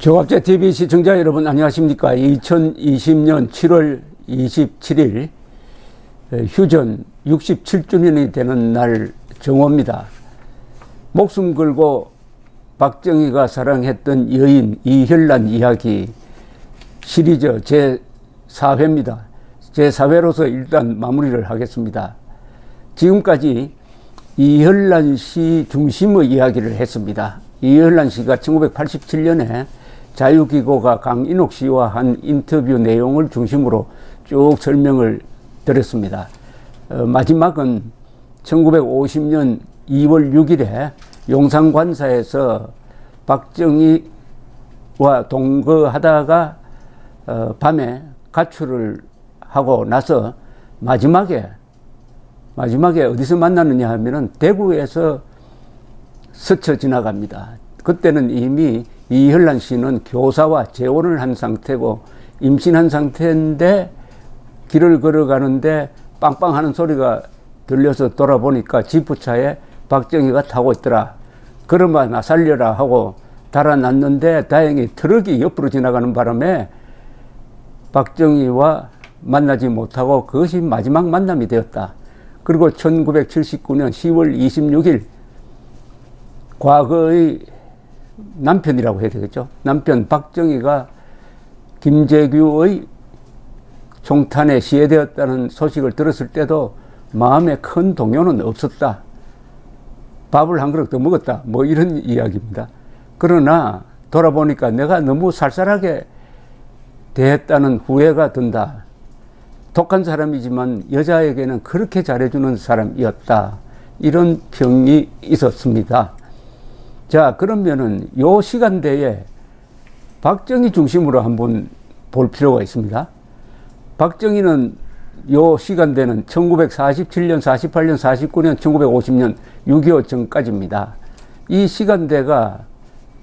조갑제 TV 시청자 여러분 안녕하십니까. 2020년 7월 27일 휴전 67주년이 되는 날 정오입니다. 목숨 걸고 박정희가 사랑했던 여인 이혈란 이야기 시리즈 제4회입니다. 제4회로서 일단 마무리를 하겠습니다. 지금까지 이혈란 씨 중심의 이야기를 했습니다. 이혈란 씨가 1987년에 자유기고가 강인옥 씨와 한 인터뷰 내용을 중심으로 쭉 설명을 드렸습니다. 마지막은 1950년 2월 6일에 용산관사에서 박정희와 동거하다가 밤에 가출을 하고 나서 마지막에 어디서 만나느냐 하면은 대구에서 스쳐 지나갑니다. 그때는 이미 이혈란 씨는 교사와 재혼을 한 상태고 임신한 상태인데 길을 걸어가는데 빵빵 하는 소리가 들려서 돌아보니까 지프차에 박정희가 타고 있더라. 그러마 나 살려라 하고 달아났는데 다행히 트럭이 옆으로 지나가는 바람에 박정희와 만나지 못하고 그것이 마지막 만남이 되었다. 그리고 1979년 10월 26일 과거의 남편이라고 해야 되겠죠. 남편 박정희가 김재규의 총탄에 시해되었다는 소식을 들었을 때도 마음에 큰 동요는 없었다. 밥을 한 그릇 더 먹었다. 뭐 이런 이야기입니다. 그러나 돌아보니까 내가 너무 쌀쌀하게 대했다는 후회가 든다. 독한 사람이지만 여자에게는 그렇게 잘해주는 사람이었다. 이런 평이 있었습니다. 자, 그러면은 요 시간대에 박정희 중심으로 한번 볼 필요가 있습니다. 박정희는 요 시간대는 1947년, 48년, 49년, 1950년 6.25 전까지입니다. 이 시간대가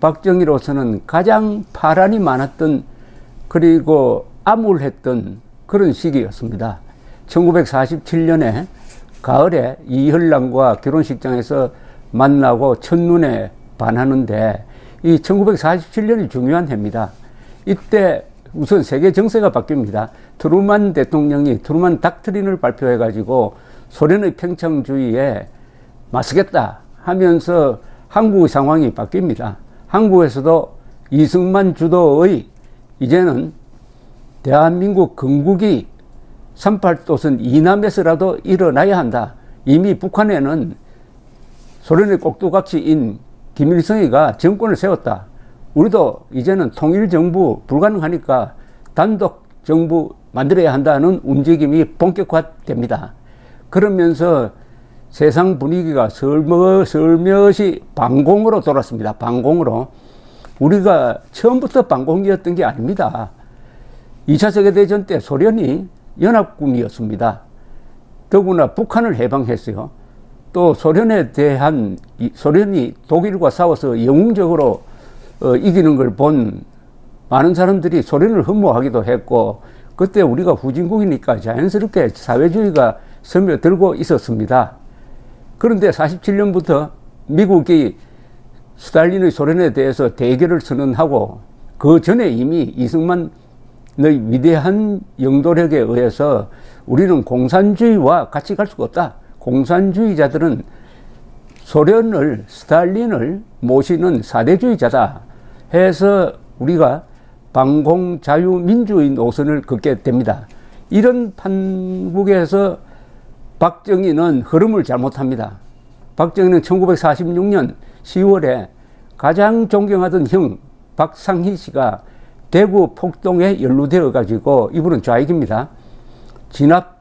박정희로서는 가장 파란이 많았던 그리고 암울했던 그런 시기였습니다. 1947년에 가을에 이혈란과 결혼식장에서 만나고 첫눈에 반하는데 이 1947년이 중요한 해입니다. 이때 우선 세계 정세가 바뀝니다. 트루만 대통령이 트루만 닥트린을 발표해 가지고 소련의 평창주의에 맞서겠다 하면서 한국의 상황이 바뀝니다. 한국에서도 이승만 주도의 이제는 대한민국 건국이 38도선 이남에서라도 일어나야 한다. 이미 북한에는 소련의 꼭두각시인 김일성이가 정권을 세웠다. 우리도 이제는 통일정부 불가능하니까 단독 정부 만들어야 한다는 움직임이 본격화됩니다. 그러면서 세상 분위기가 슬며시 반공으로 돌았습니다. 반공으로. 우리가 처음부터 반공이었던 게 아닙니다. 2차 세계대전 때 소련이 연합군이었습니다. 더구나 북한을 해방했어요. 또 소련에 대한 소련이 독일과 싸워서 영웅적으로 이기는 걸 본 많은 사람들이 소련을 흠모하기도 했고 그때 우리가 후진국이니까 자연스럽게 사회주의가 스며들고 있었습니다. 그런데 47년부터 미국이 스탈린의 소련에 대해서 대결을 선언하고 그 전에 이미 이승만의 위대한 영도력에 의해서 우리는 공산주의와 같이 갈 수가 없다. 공산주의자들은 소련을 스탈린을 모시는 사대주의자다 해서 우리가 반공자유민주의 노선을 걷게 됩니다. 이런 판국에서 박정희는 흐름을 잘못합니다. 박정희는 1946년 10월에 가장 존경하던 형 박상희 씨가 대구 폭동에 연루되어 가지고 이분은 좌익입니다. 진압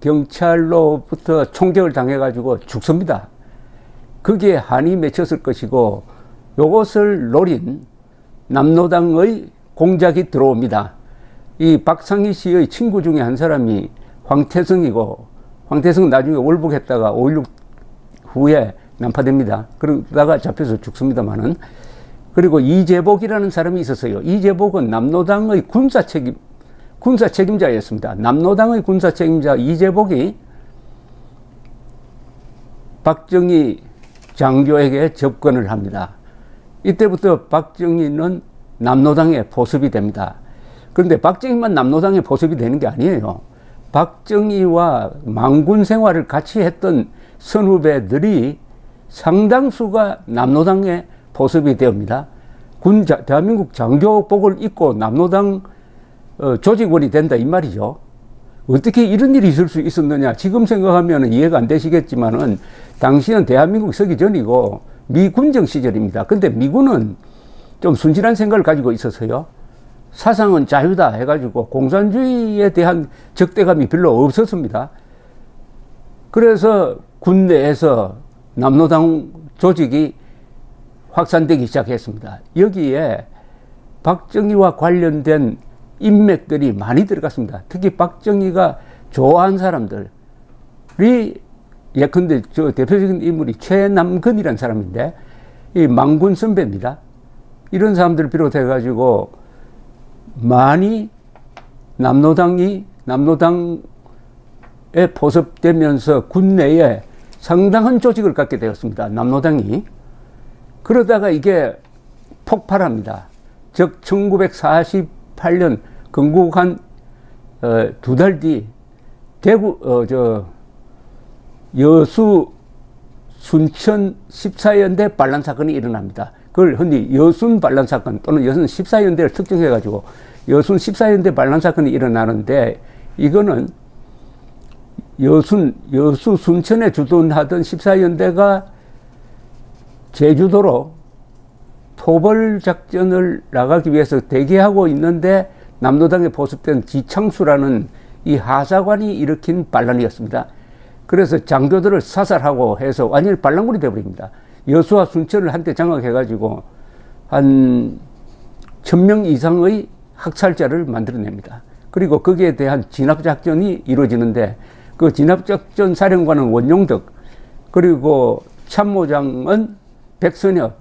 경찰로부터 총격을 당해 가지고 죽습니다. 거기에 한이 맺혔을 것이고 이것을 노린 남로당의 공작이 들어옵니다. 이 박상희 씨의 친구 중에 한 사람이 황태성이고 황태성 나중에 월북했다가 5.16 후에 난파됩니다. 그러다가 잡혀서 죽습니다만은. 그리고 이재복이라는 사람이 있었어요. 이재복은 남로당의 군사 책임자였습니다. 남로당의 군사 책임자 이재복이 박정희 장교에게 접근을 합니다. 이때부터 박정희는 남로당에 포섭이 됩니다. 그런데 박정희만 남로당에 포섭이 되는 게 아니에요. 박정희와 망군 생활을 같이 했던 선후배들이 상당수가 남로당에 포섭이 되옵니다. 대한민국 장교복을 입고 남로당 조직원이 된다 이 말이죠. 어떻게 이런 일이 있을 수 있었느냐. 지금 생각하면 이해가 안 되시겠지만은 당시는 대한민국 서기 전이고 미군정 시절입니다. 근데 미군은 좀 순진한 생각을 가지고 있어서요. 사상은 자유다 해가지고 공산주의에 대한 적대감이 별로 없었습니다. 그래서 군 내에서 남로당 조직이 확산되기 시작했습니다. 여기에 박정희와 관련된 인맥들이 많이 들어갔습니다. 특히 박정희가 좋아한 사람들이 예컨대 저 대표적인 인물이 최남근이라는 사람인데 이 망군 선배입니다. 이런 사람들을 비롯해 가지고 많이 남로당에 포섭되면서 군 내에 상당한 조직을 갖게 되었습니다. 남로당이. 그러다가 이게 폭발합니다. 즉 1948년 건국한 2달 뒤 대구 여수 순천 14연대 반란 사건이 일어납니다. 그걸 흔히 여순 반란 사건 또는 여순 14연대를 특정해 가지고 여순 14연대 반란 사건이 일어나는데, 이거는 여수 순천에 주둔하던 14연대가 제주도로 토벌 작전을 나가기 위해서 대기하고 있는데 남로당에 포섭된 지창수라는 이 하사관이 일으킨 반란이었습니다. 그래서 장교들을 사살하고 해서 완전히 반란군이 되어버립니다. 여수와 순천을 한때 장악해가지고 한 1000명 이상의 학살자를 만들어냅니다. 그리고 거기에 대한 진압작전이 이루어지는데 그 진압작전 사령관은 원용덕, 그리고 참모장은 백선엽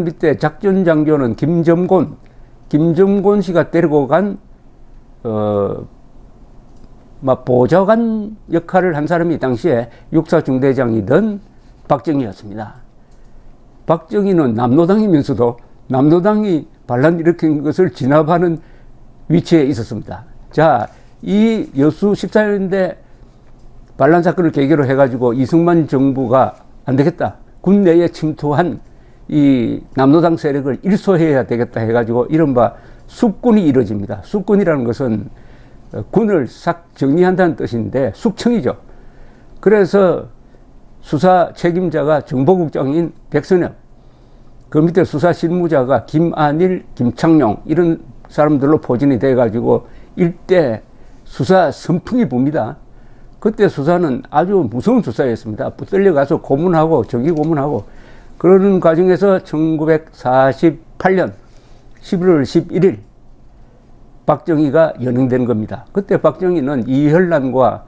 밑에 작전장교는 김점곤 씨가 데리고 간 보좌관 역할을 한 사람이 당시에 육사중대장이던 박정희였습니다. 박정희는 남로당이면서도 남로당이 반란 일으킨 것을 진압하는 위치에 있었습니다. 자, 이 여수 14연대 반란 사건을 계기로 해가지고 이승만 정부가 안 되겠다. 군 내에 침투한 이 남로당 세력을 일소해야 되겠다 해가지고 이른바 숙군이 이루어집니다. 숙군이라는 것은 군을 싹 정리한다는 뜻인데 숙청이죠. 그래서 수사 책임자가 정보국장인 백선엽, 그 밑에 수사 실무자가 김안일, 김창룡 이런 사람들로 포진이 돼가지고 일대 수사 선풍이 붑니다. 그때 수사는 아주 무서운 수사였습니다. 붙들려 가서 고문하고 정기 고문하고 그러는 과정에서 1948년 11월 11일 박정희가 연행된 겁니다. 그때 박정희는 이혈란과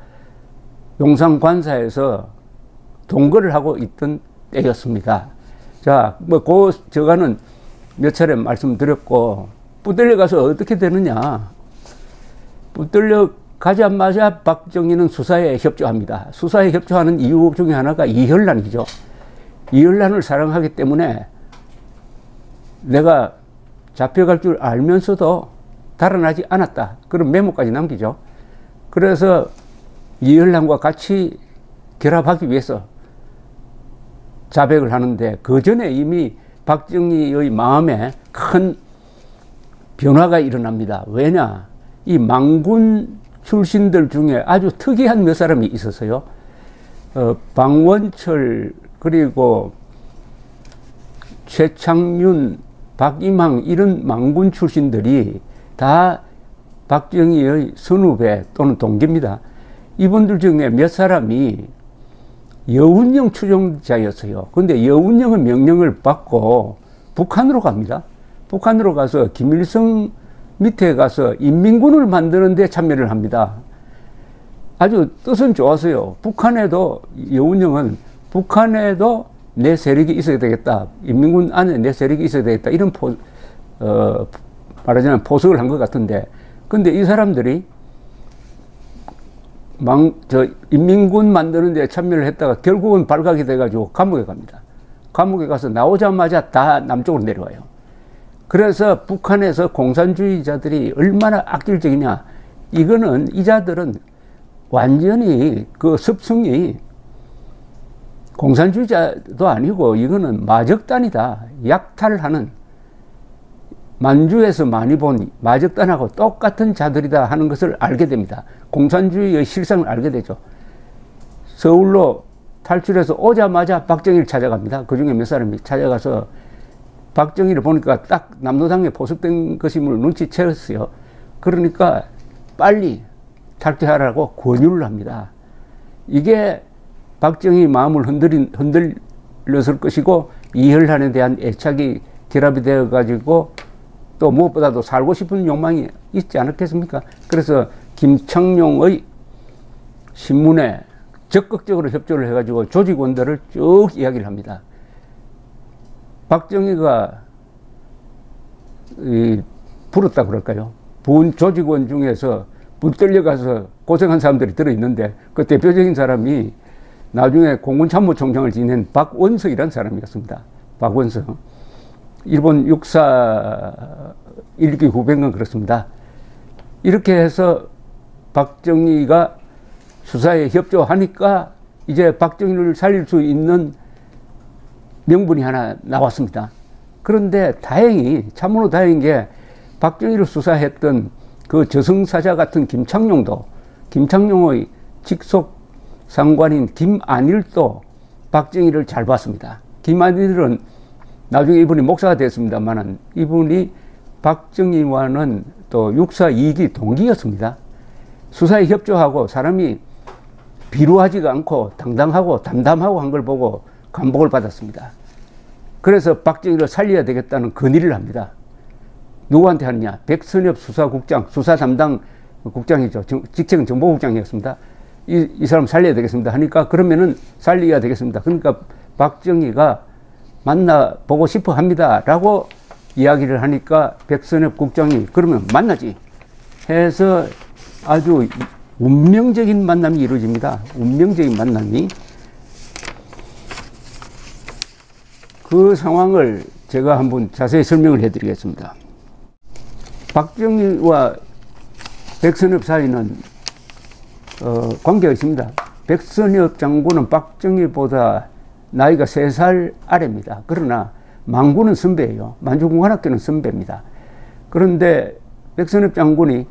용산관사에서 동거를 하고 있던 때였습니다. 자, 저가는 몇 차례 말씀드렸고, 붙들려 가서 어떻게 되느냐. 붙들려 가자마자 박정희는 수사에 협조합니다. 수사에 협조하는 이유 중에 하나가 이혈란이죠. 이혈란을 사랑하기 때문에 내가 잡혀갈 줄 알면서도 달아나지 않았다. 그런 메모까지 남기죠. 그래서 이혈란과 같이 결합하기 위해서 자백을 하는데 그 전에 이미 박정희의 마음에 큰 변화가 일어납니다. 왜냐? 이 망군 출신들 중에 아주 특이한 몇 사람이 있었어요. 방원철, 그리고 최창윤, 박임항 이런 망군 출신들이 다 박정희의 선후배 또는 동기입니다. 이분들 중에 몇 사람이 여운형 추종자였어요. 근데 여운형의 명령을 받고 북한으로 갑니다. 북한으로 가서 김일성 밑에 가서 인민군을 만드는 데 참여를 합니다. 아주 뜻은 좋았어요. 북한에도, 여운형은 북한에도 내 세력이 있어야 되겠다. 인민군 안에 내 세력이 있어야 되겠다. 이런 말하자면 포석을 한 것 같은데, 근데 이 사람들이 인민군 만드는 데 참여를 했다가 결국은 발각이 돼가지고 감옥에 갑니다. 감옥에 가서 나오자마자 다 남쪽으로 내려와요. 그래서 북한에서 공산주의자들이 얼마나 악질적이냐. 이거는 이자들은 완전히 그 습성이 공산주의자도 아니고 이거는 마적단이다. 약탈하는, 만주에서 많이 본 마적단하고 똑같은 자들이다 하는 것을 알게 됩니다. 공산주의의 실상을 알게 되죠. 서울로 탈출해서 오자마자 박정희를 찾아갑니다. 그 중에 몇 사람이 찾아가서 박정희를 보니까 딱 남로당에 포섭된 것임을 눈치채었어요. 그러니까 빨리 탈퇴하라고 권유를 합니다. 이게 박정희 마음을 흔들렸을 것이고, 이혈란에 대한 애착이 결합이 되어 가지고 또 무엇보다도 살고 싶은 욕망이 있지 않았겠습니까? 그래서 김창룡의 신문에 적극적으로 협조를 해가지고 조직원들을 쭉 이야기를 합니다. 박정희가 불었다 그럴까요? 본 조직원 중에서 붙들려 가서 고생한 사람들이 들어있는데, 그 대표적인 사람이 나중에 공군참모총장을 지낸 박원석이라는 사람이었습니다. 박원석. 일본 육사 1기 후배인건 그렇습니다. 이렇게 해서 박정희가 수사에 협조하니까 이제 박정희를 살릴 수 있는 명분이 하나 나왔습니다. 그런데 다행히, 참으로 다행인 게 박정희를 수사했던 그 저승사자 같은 김창룡도, 김창룡의 직속 상관인 김안일도 박정희를 잘 봤습니다. 김안일은 나중에 이분이 목사가 됐습니다만 이분이 박정희와는 또 육사 2기 동기였습니다. 수사에 협조하고 사람이 비루하지가 않고 당당하고 담담하고 한 걸 보고 감복을 받았습니다. 그래서 박정희를 살려야 되겠다는 건의를 합니다. 누구한테 하느냐? 백선엽 수사국장, 수사 담당 국장이죠. 직책은 정보국장이었습니다. 이 사람 살려야 되겠습니다 하니까, 그러면은 살려야 되겠습니다. 그러니까 박정희가 만나보고 싶어 합니다 라고 이야기를 하니까 백선엽 국장이 그러면 만나지 해서 아주 운명적인 만남이 이루어집니다. 운명적인 만남이. 그 상황을 제가 한번 자세히 설명을 해드리겠습니다. 박정희와 백선엽 사이는 관계가 있습니다. 백선엽 장군은 박정희보다 나이가 3살 아래입니다. 그러나 만군은 선배예요. 만주공관학교는 선배입니다. 그런데 백선엽 장군이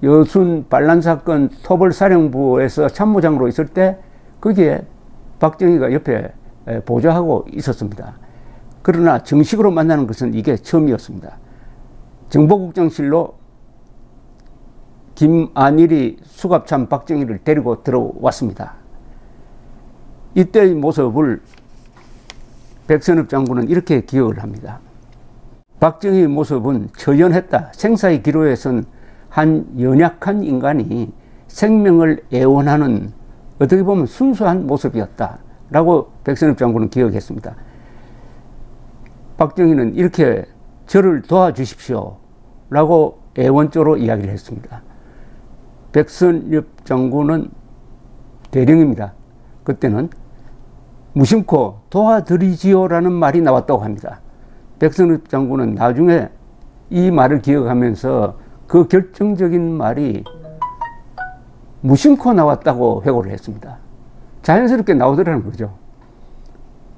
여순 반란사건 토벌사령부에서 참모장으로 있을 때 거기에 박정희가 옆에 보좌하고 있었습니다. 그러나 정식으로 만나는 것은 이게 처음이었습니다. 정보국장실로 김안일이 수갑찬 박정희를 데리고 들어왔습니다. 이때의 모습을 백선엽 장군은 이렇게 기억을 합니다. 박정희의 모습은 처연했다. 생사의 기로에 선 한 연약한 인간이 생명을 애원하는, 어떻게 보면 순수한 모습이었다 라고 백선엽 장군은 기억했습니다. 박정희는 이렇게 저를 도와주십시오 라고 애원조로 이야기를 했습니다. 백선엽 장군은 대령입니다. 그때는 무심코 도와드리지요 라는 말이 나왔다고 합니다. 백선엽 장군은 나중에 이 말을 기억하면서 그 결정적인 말이 무심코 나왔다고 회고를 했습니다. 자연스럽게 나오더라는 거죠.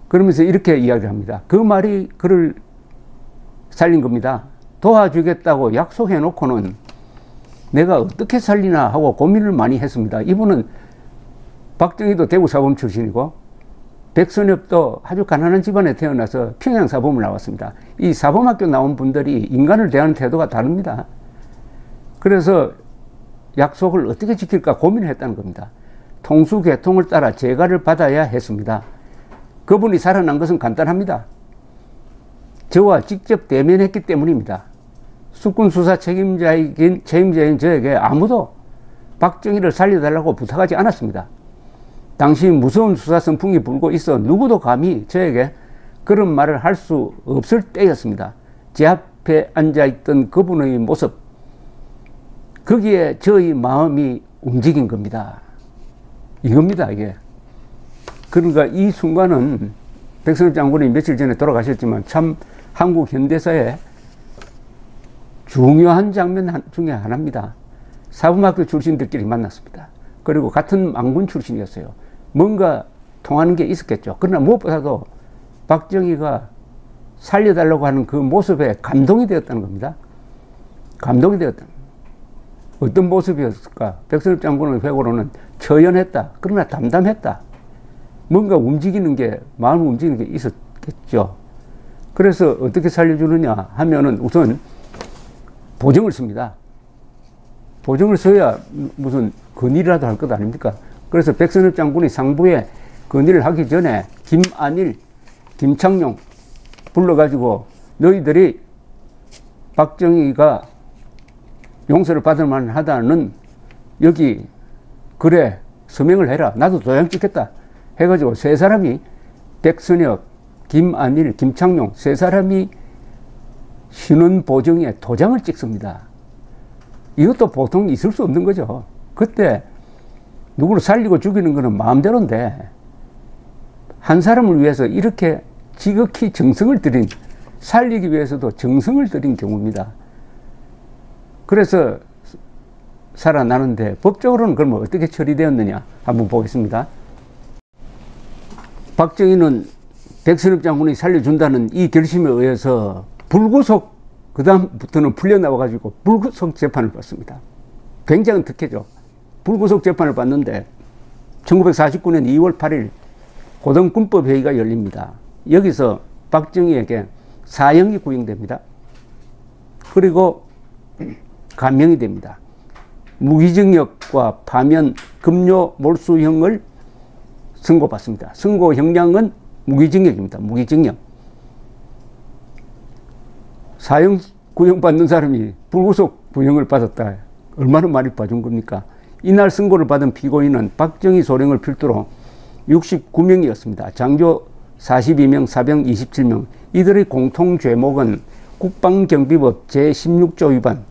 그러면서 이렇게 이야기를 합니다. 그 말이 그를 살린 겁니다. 도와주겠다고 약속해 놓고는 내가 어떻게 살리나 하고 고민을 많이 했습니다. 이분은 박정희도 대구 사범 출신이고 백선엽도 아주 가난한 집안에 태어나서 평양 사범을 나왔습니다. 이 사범학교 나온 분들이 인간을 대하는 태도가 다릅니다. 그래서 약속을 어떻게 지킬까 고민을 했다는 겁니다. 통수계통을 따라 재가를 받아야 했습니다. 그분이 살아난 것은 간단합니다. 저와 직접 대면했기 때문입니다. 수군 수사 책임자인 저에게 아무도 박정희를 살려달라고 부탁하지 않았습니다. 당시 무서운 수사 선풍이 불고 있어 누구도 감히 저에게 그런 말을 할 수 없을 때였습니다. 제 앞에 앉아있던 그분의 모습, 거기에 저의 마음이 움직인 겁니다. 이겁니다, 이게. 그러니까 이 순간은 백선엽 장군이 며칠 전에 돌아가셨지만 참 한국 현대사의 중요한 장면 중에 하나입니다. 사범학교 출신들끼리 만났습니다. 그리고 같은 망군 출신이었어요. 뭔가 통하는 게 있었겠죠. 그러나 무엇보다도 박정희가 살려달라고 하는 그 모습에 감동이 되었다는 겁니다. 감동이 되었다. 어떤 모습이었을까? 백선엽 장군의 회고로는 처연했다. 그러나 담담했다. 뭔가 움직이는 게, 마음 움직이는 게 있었겠죠. 그래서 어떻게 살려주느냐 하면은 우선 보정을 씁니다. 보정을 써야 무슨 건의라도 할 것 아닙니까? 그래서 백선엽 장군이 상부에 건의를 하기 전에 김안일, 김창룡 불러가지고 너희들이 박정희가 용서를 받을 만하다는 여기 글에 서명을 해라. 나도 도장 찍겠다. 해가지고 세 사람이 백선엽, 김안일, 김창룡 세 사람이 신원 보정에 도장을 찍습니다. 이것도 보통 있을 수 없는 거죠. 그때 누구를 살리고 죽이는 거는 마음대로인데 한 사람을 위해서 이렇게 지극히 정성을 들인, 살리기 위해서도 정성을 들인 경우입니다. 그래서 살아나는데 법적으로는 그러면 어떻게 처리되었느냐 한번 보겠습니다. 박정희는 백선엽 장군이 살려준다는 이 결심에 의해서 불구속, 그 다음부터는 풀려나와가지고 불구속 재판을 받습니다. 굉장히 특혜죠. 불구속 재판을 받는데 1949년 2월 8일 고등군법회의가 열립니다. 여기서 박정희에게 사형이 구형됩니다. 그리고 감형이 됩니다. 무기징역과 파면, 급료 몰수형을 선고받습니다. 선고 형량은 무기징역입니다. 무기징역. 사형 구형받는 사람이 불구속 구형을 받았다. 얼마나 많이 봐준 겁니까? 이날 선고를 받은 피고인은 박정희 소령을 필두로 69명이었습니다. 장교 42명, 사병 27명. 이들의 공통 죄목은 국방경비법 제16조 위반,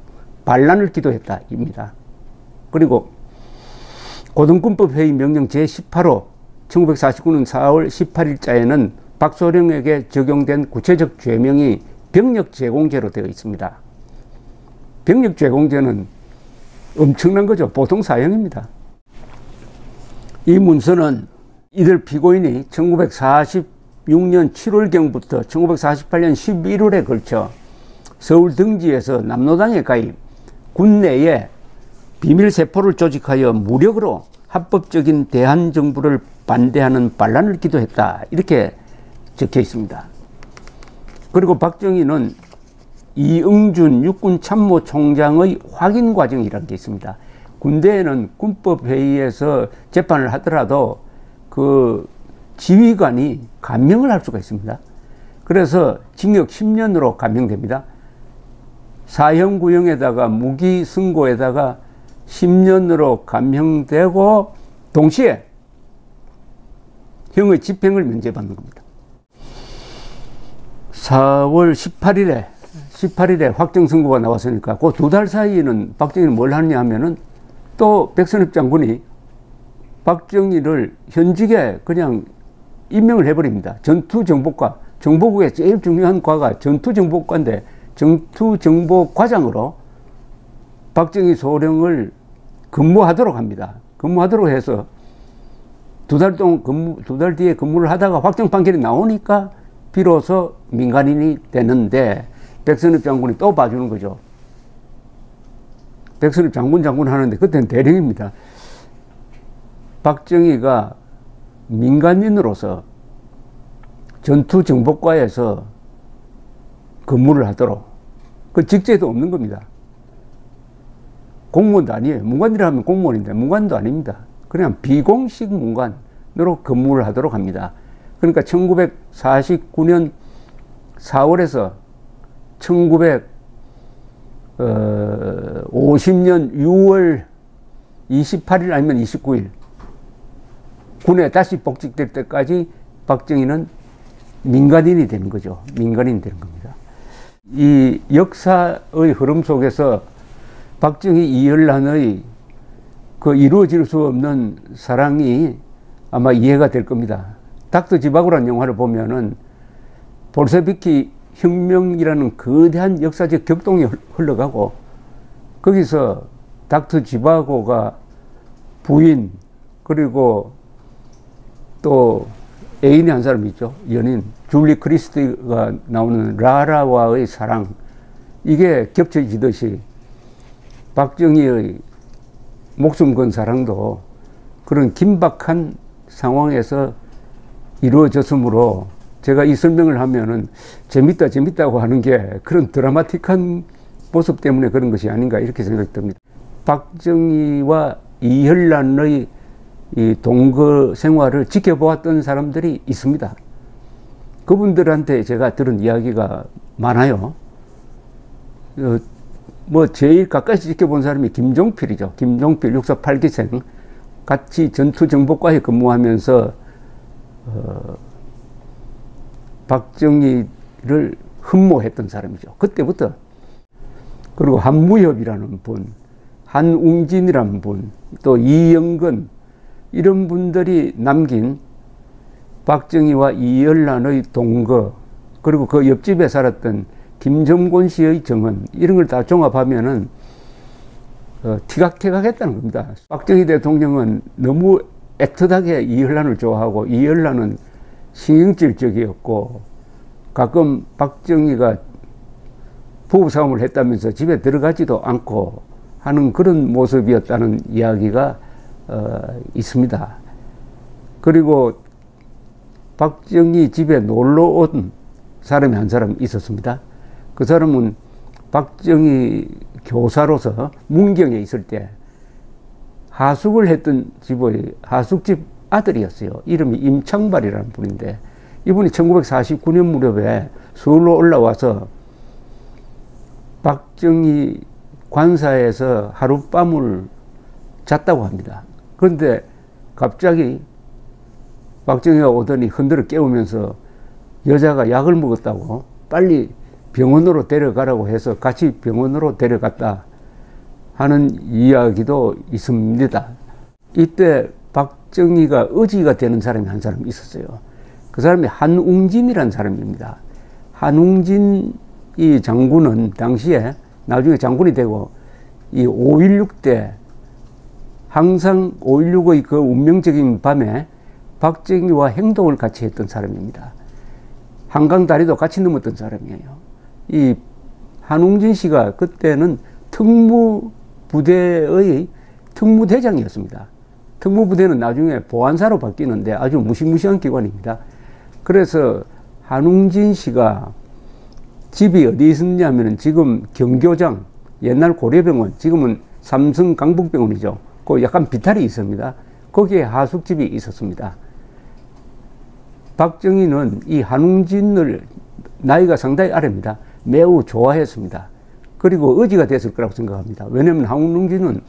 반란을 기도했다입니다. 그리고 고등군법회의 명령 제18호 1949년 4월 18일자에는 박소령에게 적용된 구체적 죄명이 병력제공죄로 되어 있습니다. 병력제공죄는 엄청난 거죠. 보통 사형입니다. 이 문서는 이들 피고인이 1946년 7월경부터 1948년 11월에 걸쳐 서울 등지에서 남로당에 가입, 군내에 비밀세포를 조직하여 무력으로 합법적인 대한정부를 반대하는 반란을 기도했다. 이렇게 적혀 있습니다. 그리고 박정희는 이응준 육군참모총장의 확인 과정이라는 게 있습니다. 군대에는 군법회의에서 재판을 하더라도 그 지휘관이 감명을 할 수가 있습니다. 그래서 징역 10년으로 감형됩니다. 사형 구형에다가 무기 선고에다가 10년으로 감형되고 동시에 형의 집행을 면제받는 겁니다. 4월 18일에 확정 선고가 나왔으니까 그 두 달 사이에는 박정희는 뭘 하느냐 하면은 또 백선엽 장군이 박정희를 현직에 그냥 임명을 해버립니다. 전투정보과, 정보국의 제일 중요한 과가 전투정보과인데 전투정보과장으로 박정희 소령을 근무하도록 합니다. 근무하도록 해서 두 달 뒤에 근무를 하다가 확정 판결이 나오니까 비로소 민간인이 되는데 백선엽 장군이 또 봐주는 거죠. 백선엽 장군 하는데 그때는 대령입니다. 박정희가 민간인으로서 전투정보과에서 근무를 하도록, 그 직제도 없는 겁니다. 공무원도 아니에요. 문관이라 하면 공무원인데 문관도 아닙니다. 그냥 비공식 문관으로 근무를 하도록 합니다. 그러니까 1949년 4월에서 1950년 6월 28일 아니면 29일 군에 다시 복직될 때까지 박정희는 민간인이 되는 거죠. 민간인이 되는 겁니다. 이 역사의 흐름 속에서 박정희 이열란의 그 이루어질 수 없는 사랑이 아마 이해가 될 겁니다. 닥터 지바고라는 영화를 보면은 볼셰비키 혁명이라는 거대한 역사적 격동이 흘러가고 거기서 닥터 지바고가 부인 그리고 또 애인이 한 사람 있죠. 연인 줄리 크리스티가 나오는 라라와의 사랑 이게 겹쳐지듯이 박정희의 목숨 건 사랑도 그런 긴박한 상황에서 이루어졌으므로 제가 이 설명을 하면은 재밌다고 하는 게 그런 드라마틱한 모습 때문에 그런 것이 아닌가 이렇게 생각이 듭니다. 박정희와 이혈란의 이 동거 생활을 지켜보았던 사람들이 있습니다. 그분들한테 제가 들은 이야기가 많아요. 뭐 제일 가까이 지켜본 사람이 김종필이죠. 김종필 육사 8기생 같이 전투정보과에 근무하면서 박정희를 흠모했던 사람이죠. 그때부터. 그리고 한무협이라는 분, 한웅진이라는 분, 또 이영건 이런 분들이 남긴 박정희와 이열란의 동거 그리고 그 옆집에 살았던 김정곤 씨의 정언 이런 걸 다 종합하면은 티각태각했다는 겁니다. 박정희 대통령은 너무 애틋하게 이열란을 좋아하고 이열란은 신경질적이었고 가끔 박정희가 부부싸움을 했다면서 집에 들어가지도 않고 하는 그런 모습이었다는 이야기가 있습니다. 그리고 박정희 집에 놀러 온 사람이 한 사람 있었습니다. 그 사람은 박정희 교사로서 문경에 있을 때 하숙을 했던 집의 하숙집 아들이었어요. 이름이 임창발이라는 분인데 이분이 1949년 무렵에 서울로 올라와서 박정희 관사에서 하룻밤을 잤다고 합니다. 그런데 갑자기 박정희가 오더니 흔들어 깨우면서 여자가 약을 먹었다고 빨리 병원으로 데려가라고 해서 같이 병원으로 데려갔다 하는 이야기도 있습니다. 이때 박정희가 의지가 되는 사람이 한 사람 있었어요. 그 사람이 한웅진이라는 사람입니다. 한웅진 이 장군은 당시에 나중에 장군이 되고 이 5.16 때 항상 5.16의 그 운명적인 밤에 박정희와 행동을 같이 했던 사람입니다. 한강 다리도 같이 넘었던 사람이에요. 이 한웅진 씨가 그때는 특무부대의 특무대장이었습니다. 특무부대는 나중에 보안사로 바뀌는데 아주 무시무시한 기관입니다. 그래서 한웅진 씨가 집이 어디 있었냐면은 지금 경교장, 옛날 고려병원, 지금은 삼성 강북병원이죠. 그 약간 비탈이 있습니다. 거기에 하숙집이 있었습니다. 박정희는 이 한웅진을 나이가 상당히 아래입니다. 매우 좋아했습니다. 그리고 의지가 됐을 거라고 생각합니다. 왜냐하면 한웅진은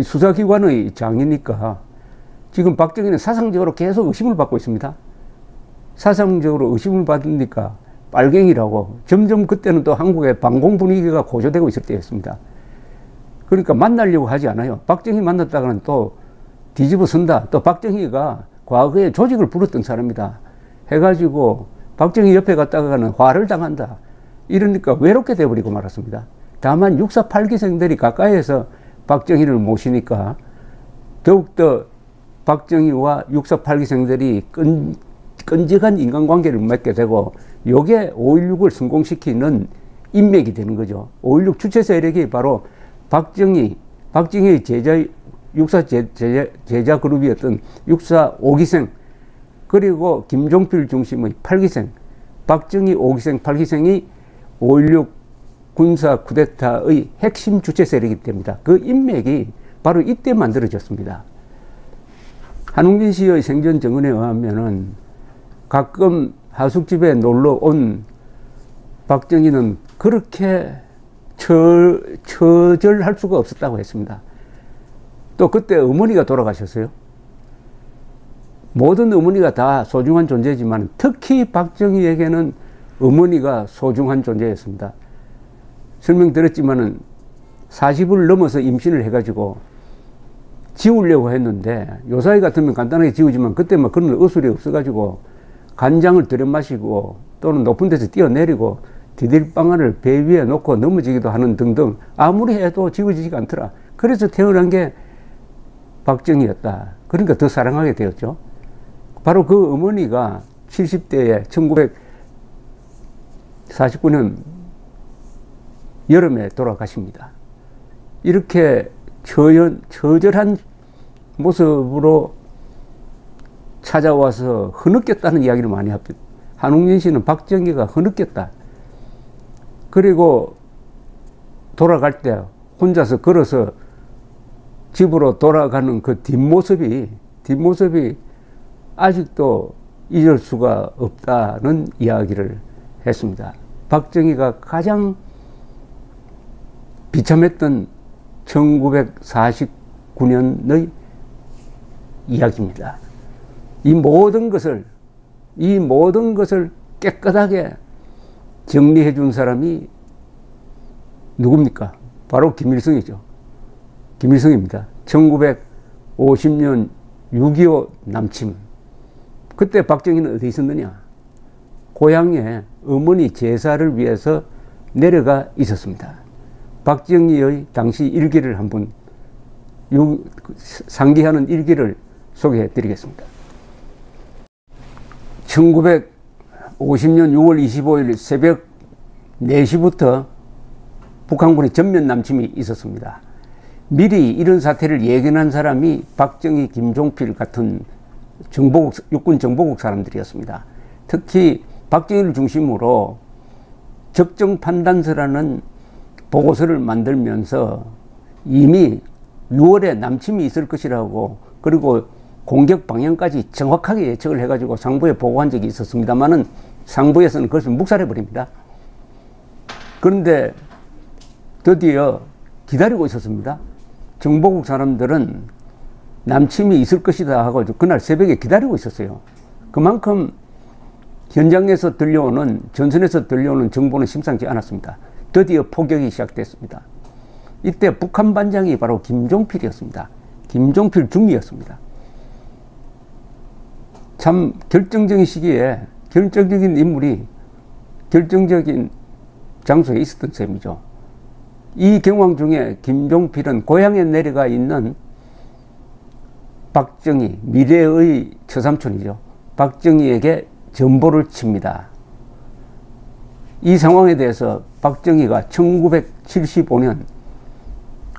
수사기관의 장이니까 지금 박정희는 사상적으로 계속 의심을 받고 있습니다. 사상적으로 의심을 받으니까 빨갱이라고 점점 그때는 또 한국의 반공 분위기가 고조되고 있을 때였습니다. 그러니까 만나려고 하지 않아요. 박정희 만났다가는 또 뒤집어 쓴다. 또 박정희가 과거에 조직을 부렸던 사람이다 해가지고 박정희 옆에 갔다가는 화를 당한다. 이러니까 외롭게 돼버리고 말았습니다. 다만 6사 8기생들이 가까이에서 박정희를 모시니까 더욱더 박정희와 6사 8기생들이 끈적한 인간관계를 맺게 되고 요게 5.16을 성공시키는 인맥이 되는 거죠. 5.16 주체 세력이 바로 박정희의 제자, 육사 제자 그룹이었던 6사 5기생 그리고 김종필 중심의 8기생 박정희 5기생 8기생이 5.16 군사 쿠데타의 핵심 주체 세력이 됩니다. 그 인맥이 바로 이때 만들어졌습니다. 한웅진 씨의 생전 증언에 의하면은 가끔 하숙집에 놀러 온 박정희는 그렇게 처절할 수가 없었다고 했습니다. 또 그때 어머니가 돌아가셨어요. 모든 어머니가 다 소중한 존재지만 특히 박정희에게는 어머니가 소중한 존재였습니다. 설명드렸지만은 40을 넘어서 임신을 해가지고 지우려고 했는데 요사이 같으면 간단하게 지우지만 그때 막 그런 의술이 없어가지고 간장을 들여 마시고 또는 높은 데서 뛰어내리고 디딜방아를 배 위에 놓고 넘어지기도 하는 등등 아무리 해도 지워지지가 않더라. 그래서 태어난 게 박정희였다. 그러니까 더 사랑하게 되었죠. 바로 그 어머니가 70대에 1949년 여름에 돌아가십니다. 이렇게 처절한 모습으로 찾아와서 흐느꼈다는 이야기를 많이 합니다. 한웅진 씨는 박정희가 흐느꼈다. 그리고 돌아갈 때 혼자서 걸어서 집으로 돌아가는 그 뒷모습이 아직도 잊을 수가 없다는 이야기를 했습니다. 박정희가 가장 비참했던 1949년의 이야기입니다. 이 모든 것을 깨끗하게 정리해 준 사람이 누굽니까? 바로 김일성이죠. 김일성입니다. 1950년 6.25 남침. 그때 박정희는 어디 있었느냐? 고향에 어머니 제사를 위해서 내려가 있었습니다. 박정희의 당시 일기를 한번 상기하는 일기를 소개해 드리겠습니다. 1950년 6월 25일 새벽 4시부터 북한군의 전면 남침이 있었습니다. 미리 이런 사태를 예견한 사람이 박정희, 김종필 같은 육군 정보국 사람들이었습니다. 특히 박정희를 중심으로 적정판단서라는 보고서를 만들면서 이미 6월에 남침이 있을 것이라고, 그리고 공격 방향까지 정확하게 예측을 해가지고 상부에 보고한 적이 있었습니다만은 상부에서는 그것을 묵살해버립니다. 그런데 드디어 기다리고 있었습니다. 정보국 사람들은 남침이 있을 것이다 하고 그날 새벽에 기다리고 있었어요. 그만큼 현장에서 들려오는, 전선에서 들려오는 정보는 심상치 않았습니다. 드디어 포격이 시작됐습니다. 이때 북한 반장이 바로 김종필이었습니다. 김종필 중위였습니다. 참 결정적인 시기에 결정적인 인물이 결정적인 장소에 있었던 셈이죠. 이 경황 중에 김종필은 고향에 내려가 있는 박정희, 미래의 처삼촌이죠. 박정희에게 전보를 칩니다. 이 상황에 대해서 박정희가 1975년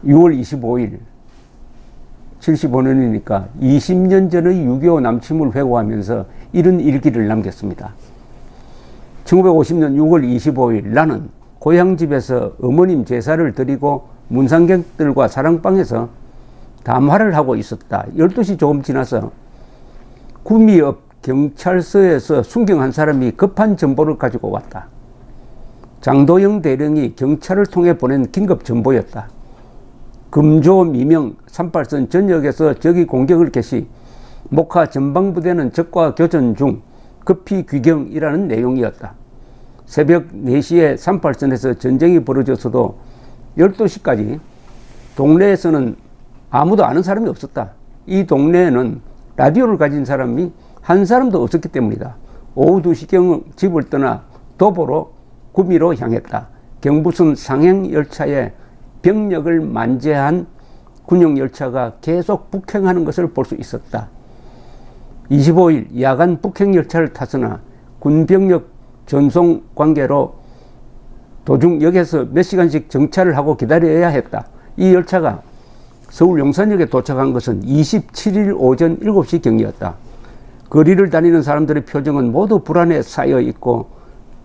6월 25일 75년이니까 20년 전의 6.25 남침을 회고하면서 이런 일기를 남겼습니다. 1950년 6월 25일 나는 고향집에서 어머님 제사를 드리고 문상객들과 사랑방에서 담화를 하고 있었다. 12시 조금 지나서 구미읍 경찰서에서 순경한 사람이 급한 정보를 가지고 왔다. 장도영 대령이 경찰을 통해 보낸 긴급 정보였다. 금조 미명 38선 전역에서 적이 공격을 개시, 목하 전방부대는 적과 교전 중 급히 귀경이라는 내용이었다. 새벽 4시에 38선에서 전쟁이 벌어졌어도 12시까지 동네에서는 아무도 아는 사람이 없었다. 이 동네에는 라디오를 가진 사람이 한 사람도 없었기 때문이다. 오후 2시경 집을 떠나 도보로 구미로 향했다. 경부선 상행열차에 병력을 만재한 군용열차가 계속 북행하는 것을 볼 수 있었다. 25일 야간 북행열차를 탔으나 군병력 전송 관계로 도중 역에서 몇 시간씩 정차를 하고 기다려야 했다. 이 열차가 서울 용산역에 도착한 것은 27일 오전 7시경이었다. 거리를 다니는 사람들의 표정은 모두 불안에 쌓여 있고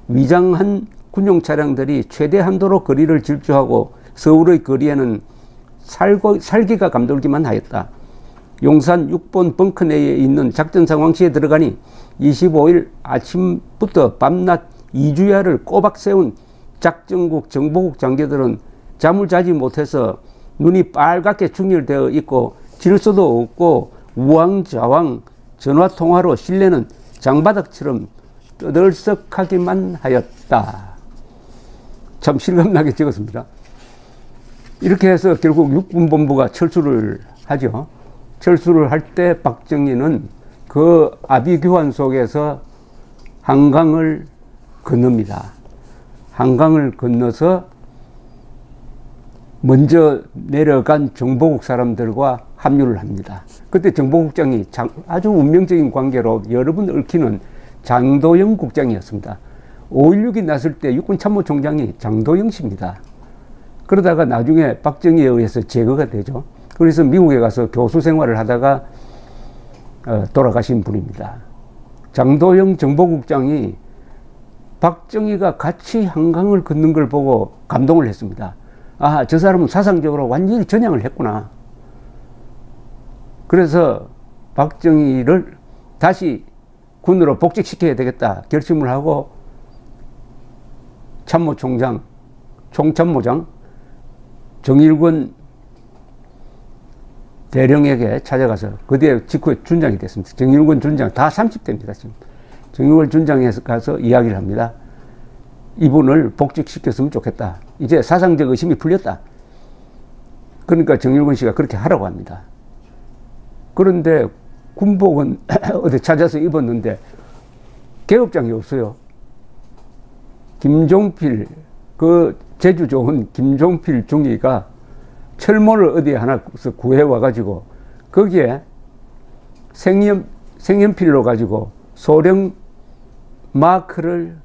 위장한 군용 차량들이 최대 한도로 거리를 질주하고 서울의 거리에는 살기가 감돌기만 하였다. 용산 6번 벙커 내에 있는 작전 상황실에 들어가니 25일 아침부터 밤낮 2주야를 꼬박 세운 작전국 정보국 장교들은 잠을 자지 못해서 눈이 빨갛게 충혈되어 있고 질서도 없고 우왕좌왕 전화통화로 실내는 장바닥처럼 떠들썩하기만 하였다. 참 실감나게 적었습니다. 이렇게 해서 결국 육군본부가 철수를 하죠. 철수를 할 때 박정희는 그 아비규환 속에서 한강을 건넙니다. 한강을 건너서 먼저 내려간 정보국 사람들과 합류를 합니다. 그때 정보국장이 아주 운명적인 관계로 여러 번 얽히는 장도영 국장이었습니다. 5.16이 났을 때 육군참모총장이 장도영 씨입니다. 그러다가 나중에 박정희에 의해서 제거가 되죠. 그래서 미국에 가서 교수 생활을 하다가 돌아가신 분입니다. 장도영 정보국장이 박정희가 같이 한강을 걷는 걸 보고 감동을 했습니다. 아, 저 사람은 사상적으로 완전히 전향을 했구나. 그래서 박정희를 다시 군으로 복직시켜야 되겠다 결심을 하고 참모총장, 총참모장 정일권 대령에게 찾아가서 그 뒤에 직후에 준장이 됐습니다. 정일권 준장 다 30대입니다. 지금 정일권 준장에서 가서 이야기를 합니다. 이분을 복직시켰으면 좋겠다. 이제 사상적 의심이 풀렸다. 그러니까 정일권 씨가 그렇게 하라고 합니다. 그런데 군복은 어디 찾아서 입었는데 계급장이 없어요. 김종필, 그 제주 좋은 김종필 중위가 철모를 어디에 하나 구해와가지고 거기에 색연필로 가지고 소령 마크를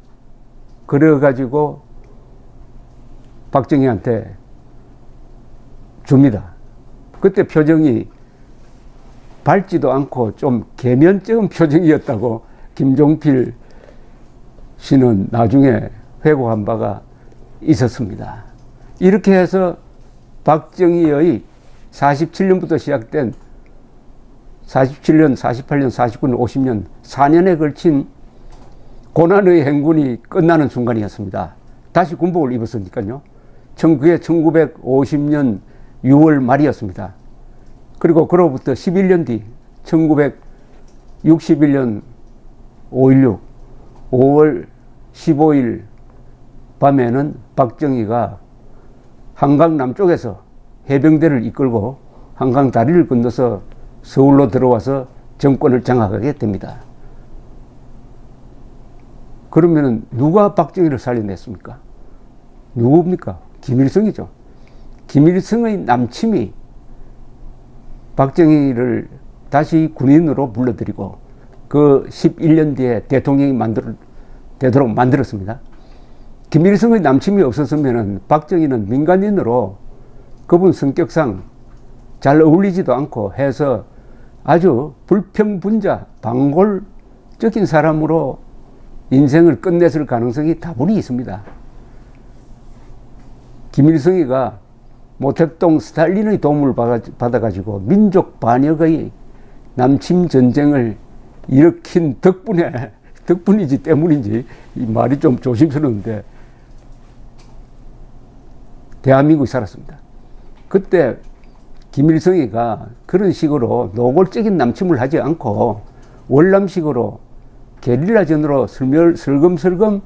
그려가지고 박정희한테 줍니다. 그때 표정이 밝지도 않고 좀 계면적인 표정이었다고 김종필 씨는 나중에 회고한 바가 있었습니다. 이렇게 해서 박정희의 47년부터 시작된 47년, 48년, 49년, 50년 4년에 걸친 고난의 행군이 끝나는 순간이었습니다. 다시 군복을 입었으니까요. 그게 1950년 6월 말이었습니다. 그리고 그로부터 11년 뒤 1961년 5.16 5월 15일 밤에는 박정희가 한강 남쪽에서 해병대를 이끌고 한강 다리를 건너서 서울로 들어와서 정권을 장악하게 됩니다. 그러면은 누가 박정희를 살려냈습니까? 누굽니까? 김일성이죠. 김일성의 남침이 박정희를 다시 군인으로 불러들이고 그 11년 뒤에 대통령이 되도록 만들었습니다. 김일성의 남침이 없었으면 박정희는 민간인으로 그분 성격상 잘 어울리지도 않고 해서 아주 불평분자, 방골적인 사람으로 인생을 끝냈을 가능성이 다분히 있습니다. 김일성이가 모택동 스탈린의 도움을 받아가지고 민족 반역의 남침 전쟁을 일으킨 덕분이지 때문인지 이 말이 좀 조심스러운데 대한민국이 살았습니다. 그때 김일성이가 그런 식으로 노골적인 남침을 하지 않고 월남식으로 게릴라전으로 슬금슬금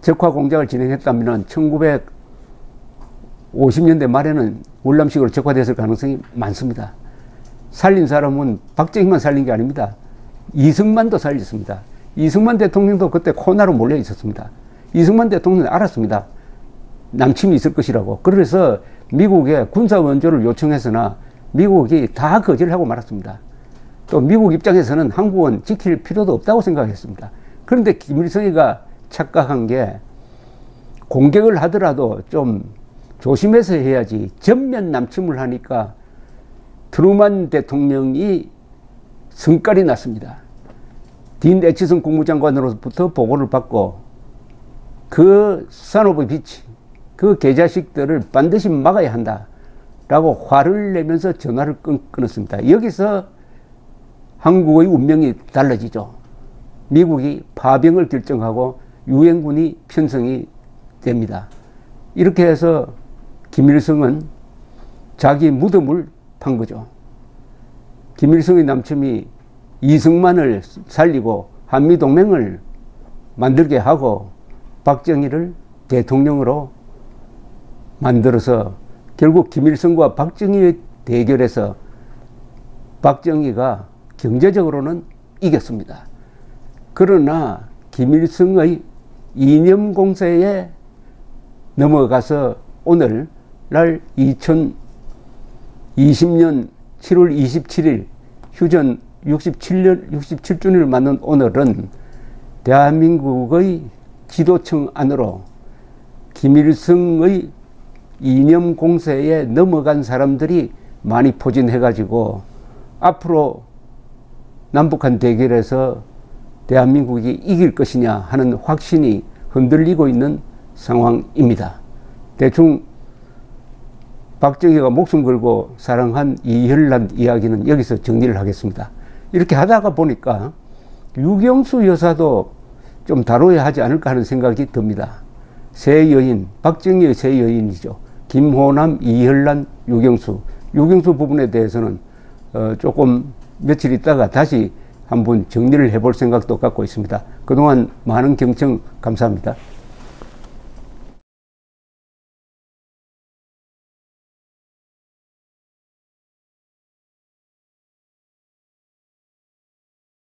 적화 공작을 진행했다면 1950년대 말에는 월남식으로 적화됐을 가능성이 많습니다. 살린 사람은 박정희만 살린 게 아닙니다. 이승만도 살렸습니다. 이승만 대통령도 그때 코로나로 몰려 있었습니다. 이승만 대통령은 알았습니다. 남침이 있을 것이라고. 그래서 미국에 군사 원조를 요청했으나 미국이 다 거절하고 말았습니다. 또 미국 입장에서는 한국은 지킬 필요도 없다고 생각했습니다. 그런데 김일성이가 착각한 게 공격을 하더라도 좀 조심해서 해야지 전면 남침을 하니까 트루만 대통령이 성깔이 났습니다. 딘 애치슨 국무장관으로부터 보고를 받고 그 산오브 비치, 그 개자식들을 반드시 막아야 한다라고 화를 내면서 전화를 끊었습니다. 여기서 한국의 운명이 달라지죠. 미국이 파병을 결정하고 유엔군이 편성이 됩니다. 이렇게 해서 김일성은 자기 무덤을 판 거죠. 김일성의 남침이 이승만을 살리고 한미동맹을 만들게 하고 박정희를 대통령으로 만들어서 결국 김일성과 박정희의 대결에서 박정희가 경제적으로는 이겼습니다. 그러나 김일성의 이념 공세에 넘어가서 오늘날 2020년 7월 27일 휴전 67주년을 맞는 오늘은 대한민국의 지도층 안으로 김일성의 이념 공세에 넘어간 사람들이 많이 포진해가지고 앞으로 남북한 대결에서 대한민국이 이길 것이냐 하는 확신이 흔들리고 있는 상황입니다. 대충 박정희가 목숨 걸고 사랑한 이혈란 이야기는 여기서 정리를 하겠습니다. 이렇게 하다가 보니까 유경수 여사도 좀 다뤄야 하지 않을까 하는 생각이 듭니다. 세 여인, 박정희의 세 여인이죠. 김호남, 이혈란, 유경수. 유경수 부분에 대해서는 조금 며칠 있다가 다시 한번 정리를 해볼 생각도 갖고 있습니다. 그동안 많은 경청 감사합니다.